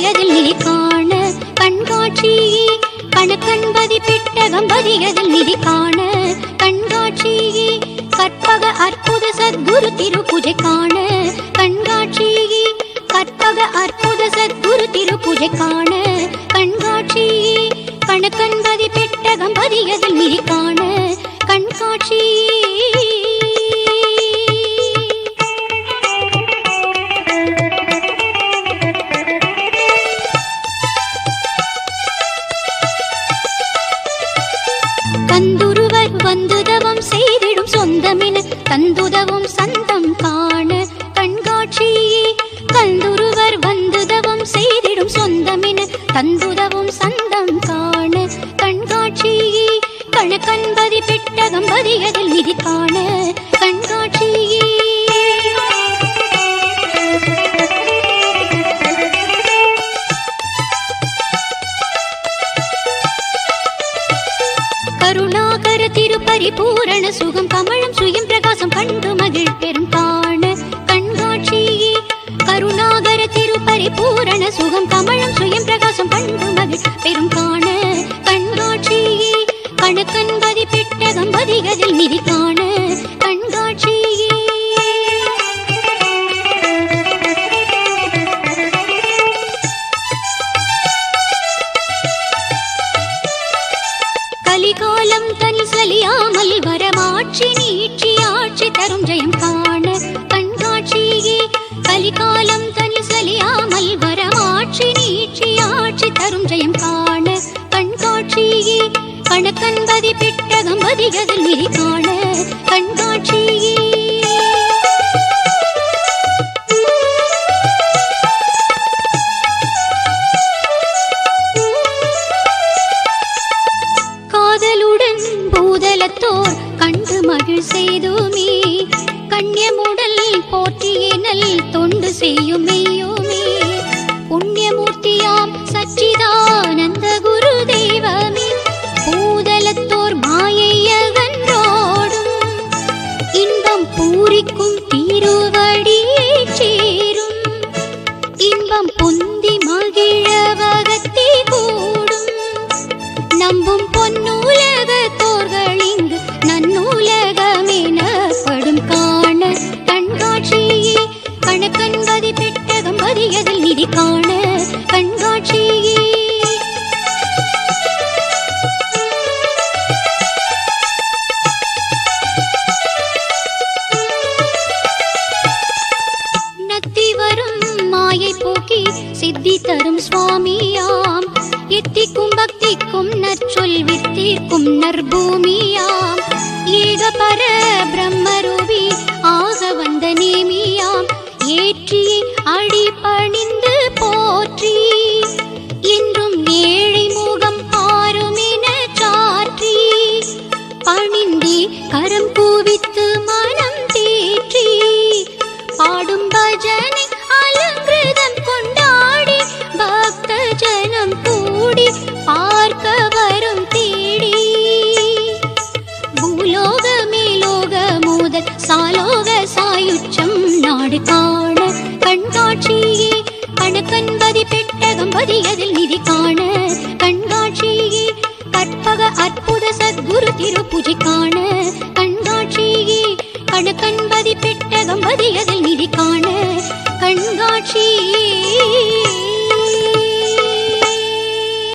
பதியதில் நிதி காண கண்காட்சி கணக்கன்பதி பெட்டகம் பதியதில் நிதி காண கண்காட்சி கற்பக அற்புத சத்குரு திருப்புஜை காண கண்காட்சி கற்பக அற்புத சத்குரு திருப்புஜை காண கண்காட்சி கணக்கன்பதி பெட்டகம் பதியதில் நிதி காண கண்காட்சி தந்துருவர் வந்துதவம் செய்திடும் சொந்தமென தந்துதவும் சந்தம் காண கண்காட்சி கந்துருவர் வந்துதவம் செய்திடும் சொந்தமென தந்துதவும் சந்தம் காண கண்காட்சி கணக்கன்பதி பெட்டகம் பதியதில் நிதி காண கண்காட்சி கருணாகர திருப்பரிபூரண சுகம் கமலம் சுயம் பிரகாசம் கண்டு மகிழ் பெரும் காண கண்காட்சி கருணாகர திருப்பரிபூரண சுகம் கமலம் சுயம் பிரகாசம் கண்டு மகிழ் பெரும் காண கண்காட்சி கணக்கன்பதி பெட்டகம் பதிகதில் நிதி காண கண்காட்சி கலிகாலம் தனில் சலியாமல் வரமாட்சி நீட்சி ஆட்சி தரும் ஜெயம் காண கண்காட்சி கலிகாலம் தனில் சலியாமல் வரமாட்சி நீட்சி ஆட்சி தரும் ஜெயம் காண கண்காட்சி கணக்கன்பதி பெட்டகம் பதிகதில் நிதி காண கண்காட்சி பூதலத்தோர் கண்டு மகிழ் செய்துமே கண்ணியமுடல் போற்றியனல் தொண்டு செய்யும் மெய்யுமே புண்ணியமூர்த்தியாம் சச்சிதானந்த குரு தெய்வமே பூதலத்தோர் மாயை அகன்றோடும் இன்பம் பூரிக்கும் திருவடியை சேரும் இன்பம் பொந்தி மகிழ வகத்தே கூடும் நம்பும் பொன்னுலக தோர்கள் இங்கு நன்னூலகமெனப்படும் காண கண்காட்சி கணக்கன்பதி பெட்டகம் பதியதில் நிதி காண கண்காட்சி நத்தி வரும் மாயை போக்கி சித்தி தரும் சுவாமியாம் எத்திக்கும் பக்திக்கும் நற்சொல் வித்திற்கும் நற்பூமியாம் ஏக பர பிரம்மரூபி ஆக வந்த நேமியாம் ஏற்றியை அடிபணிந்து போற்றி என்றும் ஏழை முகம் பாருமென சாற்றி பணிந்தே கரம் கூவித்து மனம் தேற்றி பாடும் பஜனை அலங்கிருதம் கொண்டாடி பக்த ஜனம் கூடி பார்க்க வரும் தேடி பூலோக மேலோக முதல் சாலோக சாயுச்சம் நாடு காண கண்காட்சி கணக்கன்பதி பெட்டகம் பதியதில் நிதி காண கண்காட்சி கற்பக அற்புத சத்குரு திருப்புஜை காண கண்காட்சி கணக்கன்பதி பெட்டகம் பதியதில் நிதி காண